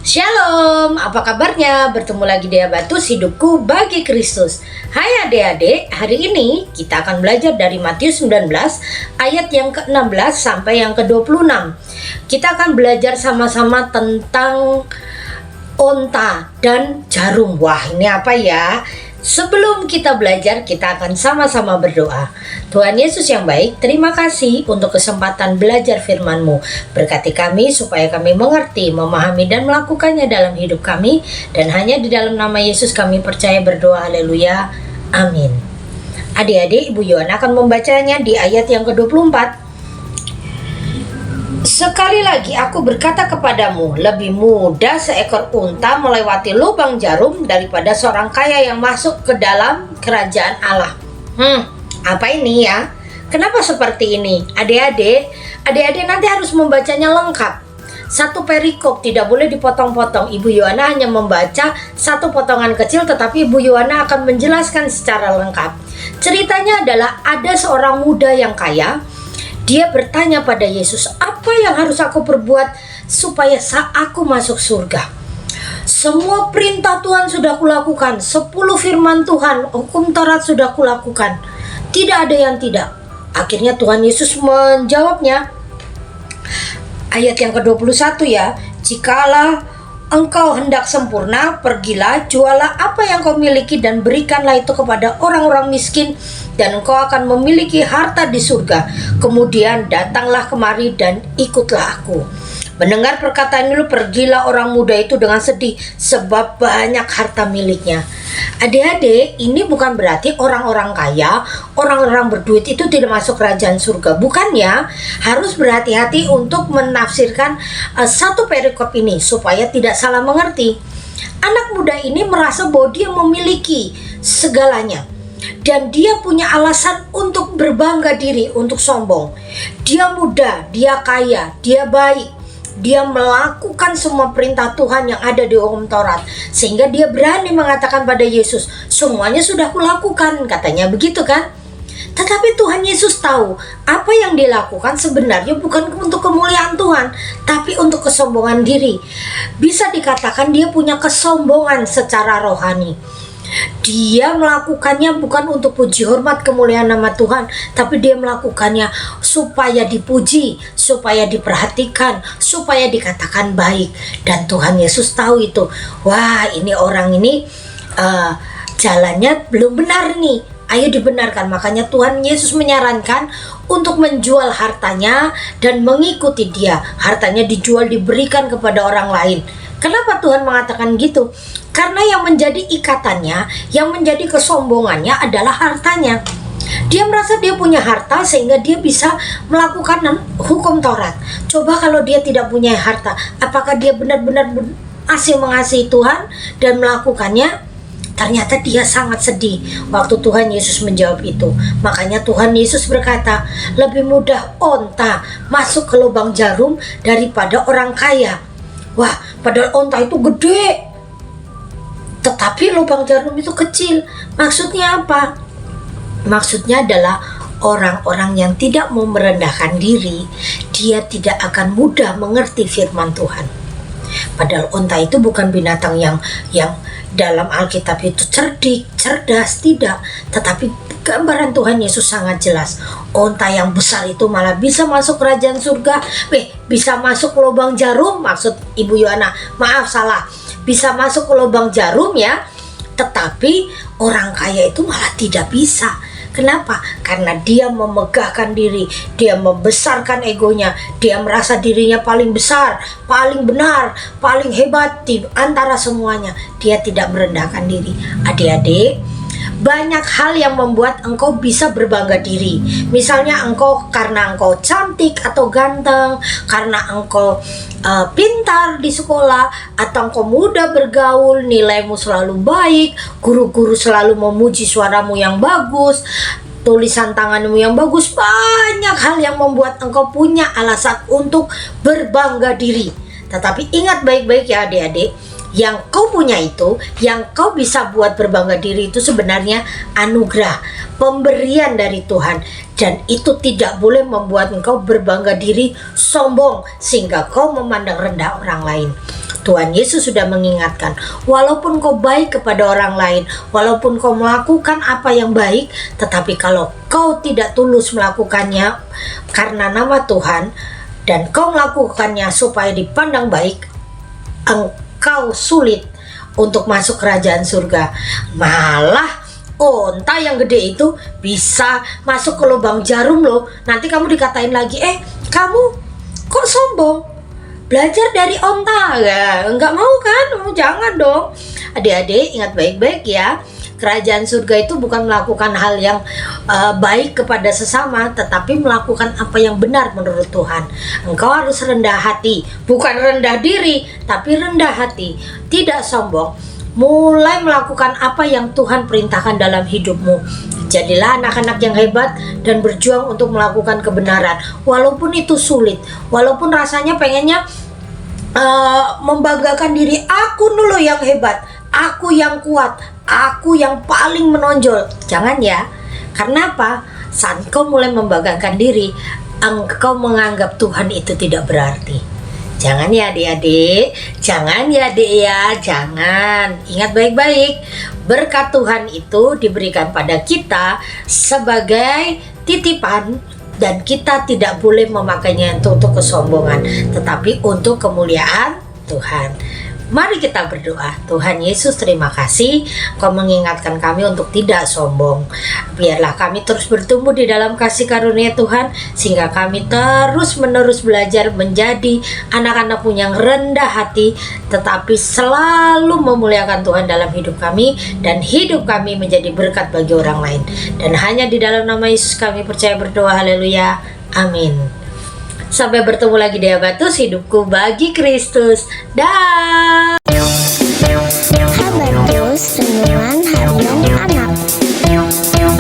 Shalom, apa kabarnya? Bertemu lagi di Abatus Hidupku Bagi Kristus. Hai adik-adik, hari ini kita akan belajar dari Matius 19 ayat yang ke-16 sampai yang ke-26. Kita akan belajar sama-sama tentang onta dan jarum. Wah, ini apa ya? Sebelum kita belajar, kita akan sama-sama berdoa. Tuhan Yesus yang baik, terima kasih untuk kesempatan belajar firman-Mu. Berkati kami supaya kami mengerti, memahami, dan melakukannya dalam hidup kami. Dan hanya di dalam nama Yesus kami percaya berdoa, haleluya, amin. Adik-adik, Ibu Yohana akan membacanya di ayat yang ke-24. Sekali lagi aku berkata kepadamu, lebih mudah seekor unta melewati lubang jarum daripada seorang kaya yang masuk ke dalam kerajaan Allah. Apa ini ya? Kenapa seperti ini? Adik-adik nanti harus membacanya lengkap. Satu perikop tidak boleh dipotong-potong. Ibu Yohana hanya membaca satu potongan kecil, tetapi Ibu Yohana akan menjelaskan secara lengkap. Ceritanya adalah ada seorang muda yang kaya. Dia bertanya pada Yesus, apa yang harus aku perbuat supaya aku masuk surga? Semua perintah Tuhan sudah kulakukan, 10 firman Tuhan, hukum Taurat sudah kulakukan. Tidak ada yang tidak. Akhirnya Tuhan Yesus menjawabnya. Ayat yang ke-21 ya. Jikalau engkau hendak sempurna, pergilah, jualah apa yang kau miliki dan berikanlah itu kepada orang-orang miskin, dan engkau akan memiliki harta di surga. Kemudian datanglah kemari dan ikutlah aku. Mendengar perkataan itu, pergilah orang muda itu dengan sedih, sebab banyak harta miliknya. Adik-adik, ini bukan berarti orang-orang kaya, orang-orang berduit itu tidak masuk kerajaan surga. Bukannya, harus berhati-hati untuk menafsirkan satu perikop ini supaya tidak salah mengerti. Anak muda ini merasa bahwa dia memiliki segalanya, dan dia punya alasan untuk berbangga diri, untuk sombong. Dia muda, dia kaya, dia baik. Dia melakukan semua perintah Tuhan yang ada di hukum Taurat, sehingga dia berani mengatakan pada Yesus, semuanya sudah kulakukan, katanya begitu kan? Tetapi Tuhan Yesus tahu apa yang dilakukan sebenarnya bukan untuk kemuliaan Tuhan, tapi untuk kesombongan diri. Bisa dikatakan dia punya kesombongan secara rohani. Dia melakukannya bukan untuk puji hormat kemuliaan nama Tuhan, tapi dia melakukannya supaya dipuji, supaya diperhatikan, supaya dikatakan baik. Dan Tuhan Yesus tahu itu. Wah, ini orang ini jalannya belum benar nih. Ayo dibenarkan. Makanya Tuhan Yesus menyarankan untuk menjual hartanya dan mengikuti dia. Hartanya dijual, diberikan kepada orang lain. Kenapa Tuhan mengatakan gitu? Karena yang menjadi ikatannya, yang menjadi kesombongannya adalah hartanya. Dia merasa dia punya harta sehingga dia bisa melakukan hukum Taurat. Coba kalau dia tidak punya harta, apakah dia benar-benar mengasihi Tuhan dan melakukannya? Ternyata dia sangat sedih waktu Tuhan Yesus menjawab itu. Makanya Tuhan Yesus berkata, lebih mudah onta masuk ke lubang jarum daripada orang kaya. Wah, padahal onta itu gede, tetapi lubang jarum itu kecil. Maksudnya apa? Maksudnya adalah orang-orang yang tidak mau merendahkan diri, dia tidak akan mudah mengerti firman Tuhan. Padahal onta itu bukan binatang yang dalam Alkitab itu cerdik, cerdas, tidak. Tetapi gambaran Tuhan Yesus sangat jelas. Onta yang besar itu malah bisa masuk kerajaan surga. Bisa masuk ke lubang jarum, maksud Ibu Yohana. Maaf, salah. Bisa masuk ke lubang jarum ya. Tetapi orang kaya itu malah tidak bisa. Kenapa? Karena dia memegahkan diri, dia membesarkan egonya, dia merasa dirinya paling besar, paling benar, paling hebat di antara semuanya. Dia tidak merendahkan diri. Adik-adik, banyak hal yang membuat engkau bisa berbangga diri. Misalnya karena engkau cantik atau ganteng, karena engkau pintar di sekolah, atau engkau mudah bergaul, nilaimu selalu baik, guru-guru selalu memuji suaramu yang bagus, tulisan tanganmu yang bagus. Banyak hal yang membuat engkau punya alasan untuk berbangga diri. Tetapi ingat baik-baik ya adik-adik, yang kau punya itu, yang kau bisa buat berbangga diri itu sebenarnya anugerah, pemberian dari Tuhan. Dan itu tidak boleh membuat engkau berbangga diri sombong sehingga kau memandang rendah orang lain. Tuhan Yesus sudah mengingatkan, walaupun kau baik kepada orang lain, walaupun kau melakukan apa yang baik, tetapi kalau kau tidak tulus melakukannya karena nama Tuhan, dan kau melakukannya supaya dipandang baik, engkau sulit untuk masuk kerajaan surga. Malah onta yang gede itu bisa masuk ke lubang jarum loh. Nanti kamu dikatain lagi, kamu kok sombong, belajar dari onta ya? Enggak mau kan? Jangan dong. Adik-adik ingat baik-baik ya, kerajaan surga itu bukan melakukan hal yang baik kepada sesama, tetapi melakukan apa yang benar menurut Tuhan. Engkau harus rendah hati, bukan rendah diri, tapi rendah hati, tidak sombong. Mulai melakukan apa yang Tuhan perintahkan dalam hidupmu. Jadilah anak-anak yang hebat dan berjuang untuk melakukan kebenaran, walaupun itu sulit, walaupun rasanya pengennya membanggakan diri, aku dulu yang hebat, aku yang kuat, aku yang paling menonjol. Jangan ya. Karena apa? Saat kau mulai membanggakan diri, engkau menganggap Tuhan itu tidak berarti. Jangan ya adik-adik, jangan ya adik ya, jangan. Ingat baik-baik, berkat Tuhan itu diberikan pada kita sebagai titipan, dan kita tidak boleh memakainya untuk kesombongan, tetapi untuk kemuliaan Tuhan. Mari kita berdoa. Tuhan Yesus, terima kasih Kau mengingatkan kami untuk tidak sombong. Biarlah kami terus bertumbuh di dalam kasih karunia Tuhan, sehingga kami terus-menerus belajar menjadi anak-anak-Mu yang rendah hati, tetapi selalu memuliakan Tuhan dalam hidup kami, dan hidup kami menjadi berkat bagi orang lain. Dan hanya di dalam nama Yesus kami percaya berdoa, haleluya, amin. Sampai bertemu lagi di Habatus, hidupku bagi Kristus. Dah.